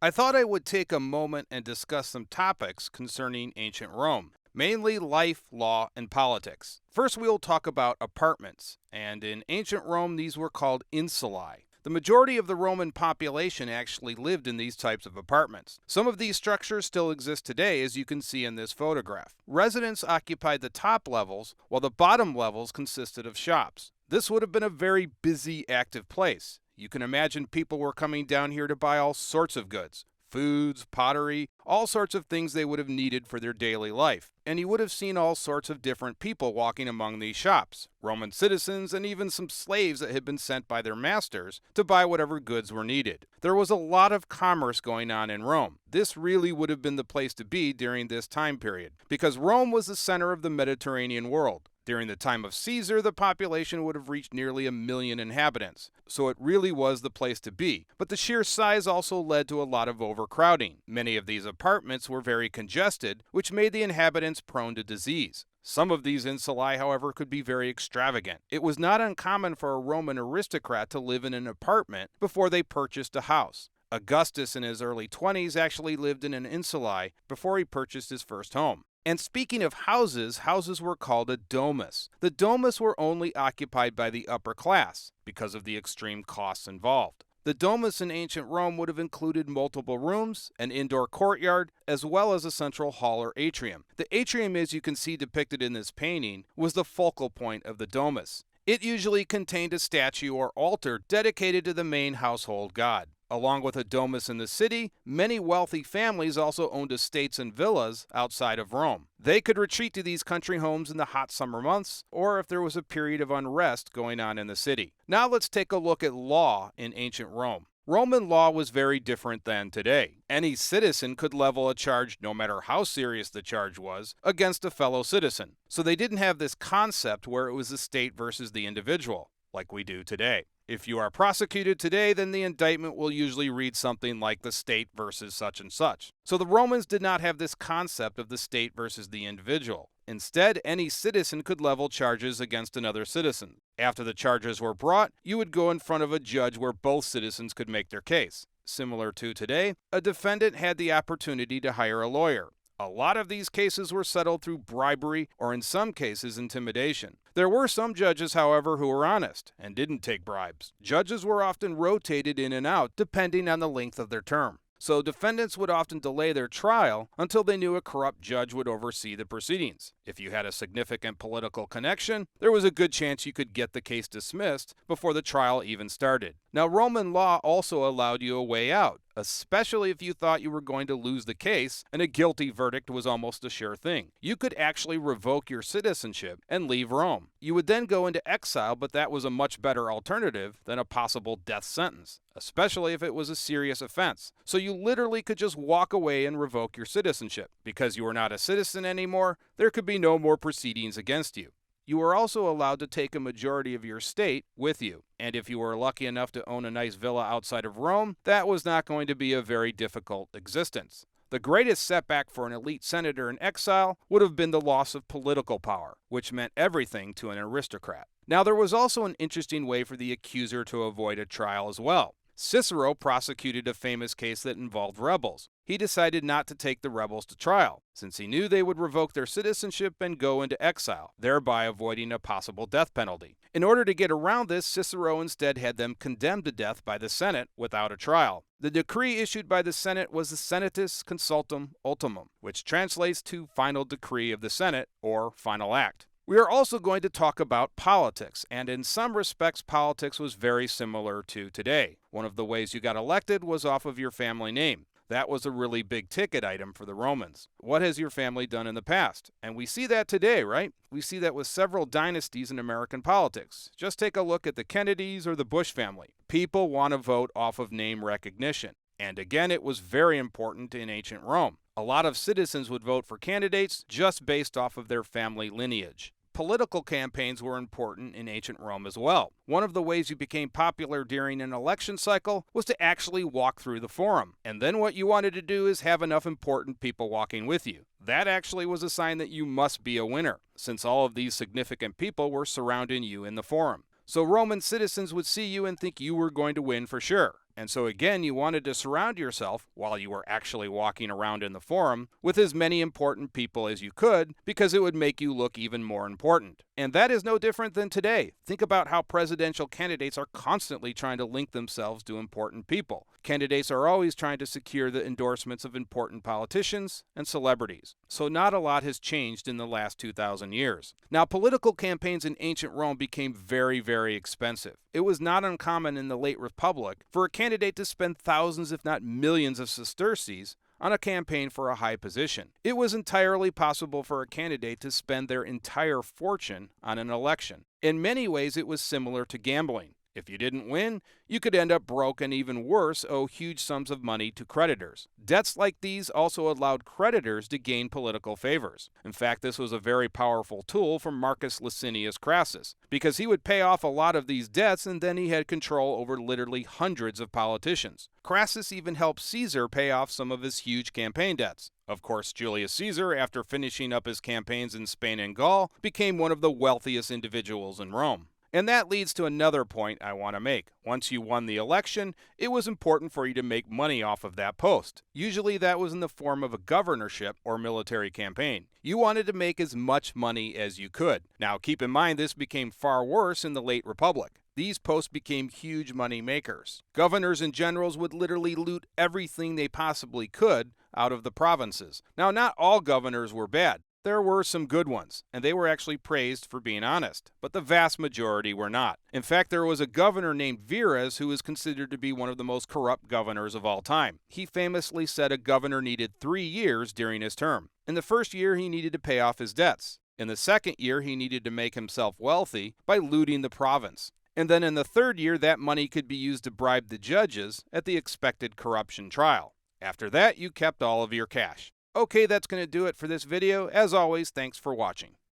I thought I would take a moment and discuss some topics concerning ancient Rome, mainly life, law, and politics. First, we will talk about apartments, and in ancient Rome, these were called insulae. The majority of the Roman population actually lived in these types of apartments. Some of these structures still exist today, as you can see in this photograph. Residents occupied the top levels, while the bottom levels consisted of shops. This would have been a very busy, active place. You can imagine people were coming down here to buy all sorts of goods. Foods, pottery, all sorts of things they would have needed for their daily life. And you would have seen all sorts of different people walking among these shops, Roman citizens and even some slaves that had been sent by their masters to buy whatever goods were needed. There was a lot of commerce going on in Rome. This really would have been the place to be during this time period, because Rome was the center of the Mediterranean world. During the time of Caesar, the population would have reached nearly 1 million inhabitants, so it really was the place to be. But the sheer size also led to a lot of overcrowding. Many of these apartments were very congested, which made the inhabitants prone to disease. Some of these insulae, however, could be very extravagant. It was not uncommon for a Roman aristocrat to live in an apartment before they purchased a house. Augustus in his early 20s actually lived in an insulae before he purchased his first home. And speaking of houses, houses were called a domus. The domus were only occupied by the upper class because of the extreme costs involved. The domus in ancient Rome would have included multiple rooms, an indoor courtyard, as well as a central hall or atrium. The atrium, as you can see depicted in this painting, was the focal point of the domus. It usually contained a statue or altar dedicated to the main household god. Along with a domus in the city, many wealthy families also owned estates and villas outside of Rome. They could retreat to these country homes in the hot summer months, or if there was a period of unrest going on in the city. Now let's take a look at law in ancient Rome. Roman law was very different than today. Any citizen could level a charge, no matter how serious the charge was, against a fellow citizen. So they didn't have this concept where it was the state versus the individual, like we do today. If you are prosecuted today, then the indictment will usually read something like the state versus such and such. So the Romans did not have this concept of the state versus the individual. Instead, any citizen could level charges against another citizen. After the charges were brought, you would go in front of a judge where both citizens could make their case. Similar to today, a defendant had the opportunity to hire a lawyer. A lot of these cases were settled through bribery or in some cases intimidation. There were some judges, however, who were honest and didn't take bribes. Judges were often rotated in and out depending on the length of their term. So defendants would often delay their trial until they knew a corrupt judge would oversee the proceedings. If you had a significant political connection, there was a good chance you could get the case dismissed before the trial even started. Now, Roman law also allowed you a way out, especially if you thought you were going to lose the case and a guilty verdict was almost a sure thing. You could actually revoke your citizenship and leave Rome. You would then go into exile, but that was a much better alternative than a possible death sentence, especially if it was a serious offense. So you literally could just walk away and revoke your citizenship. Because you were not a citizen anymore, there could be no more proceedings against you. You were also allowed to take a majority of your estate with you. And if you were lucky enough to own a nice villa outside of Rome, that was not going to be a very difficult existence. The greatest setback for an elite senator in exile would have been the loss of political power, which meant everything to an aristocrat. Now, there was also an interesting way for the accuser to avoid a trial as well. Cicero prosecuted a famous case that involved rebels. He decided not to take the rebels to trial, since he knew they would revoke their citizenship and go into exile, thereby avoiding a possible death penalty. In order to get around this, Cicero instead had them condemned to death by the Senate without a trial. The decree issued by the Senate was the Senatus Consultum Ultimum, which translates to Final Decree of the Senate, or Final Act. We are also going to talk about politics, and in some respects, politics was very similar to today. One of the ways you got elected was off of your family name. That was a really big ticket item for the Romans. What has your family done in the past? And we see that today, right? We see that with several dynasties in American politics. Just take a look at the Kennedys or the Bush family. People want to vote off of name recognition. And again, it was very important in ancient Rome. A lot of citizens would vote for candidates just based off of their family lineage. Political campaigns were important in ancient Rome as well. One of the ways you became popular during an election cycle was to actually walk through the forum. And then what you wanted to do is have enough important people walking with you. That actually was a sign that you must be a winner, since all of these significant people were surrounding you in the forum. So Roman citizens would see you and think you were going to win for sure. And so again, you wanted to surround yourself, while you were actually walking around in the forum, with as many important people as you could, because it would make you look even more important. And that is no different than today. Think about how presidential candidates are constantly trying to link themselves to important people. Candidates are always trying to secure the endorsements of important politicians and celebrities. So not a lot has changed in the last 2,000 years. Now, political campaigns in ancient Rome became very, very expensive. It was not uncommon in the late Republic for a candidate to spend thousands, if not millions, of sesterces on a campaign for a high position. It was entirely possible for a candidate to spend their entire fortune on an election. In many ways, it was similar to gambling. If you didn't win, you could end up broke and, even worse, owe huge sums of money to creditors. Debts like these also allowed creditors to gain political favors. In fact, this was a very powerful tool for Marcus Licinius Crassus, because he would pay off a lot of these debts and then he had control over literally hundreds of politicians. Crassus even helped Caesar pay off some of his huge campaign debts. Of course, Julius Caesar, after finishing up his campaigns in Spain and Gaul, became one of the wealthiest individuals in Rome. And that leads to another point I want to make. Once you won the election, it was important for you to make money off of that post. Usually that was in the form of a governorship or military campaign. You wanted to make as much money as you could. Now keep in mind, this became far worse in the late Republic. These posts became huge money makers. Governors and generals would literally loot everything they possibly could out of the provinces. Now, not all governors were bad. There were some good ones, and they were actually praised for being honest, but the vast majority were not. In fact, there was a governor named Verres who is considered to be one of the most corrupt governors of all time. He famously said a governor needed 3 years during his term. In the first year, he needed to pay off his debts. In the second year, he needed to make himself wealthy by looting the province. And then in the third year, that money could be used to bribe the judges at the expected corruption trial. After that, you kept all of your cash. Okay, that's going to do it for this video. As always, thanks for watching.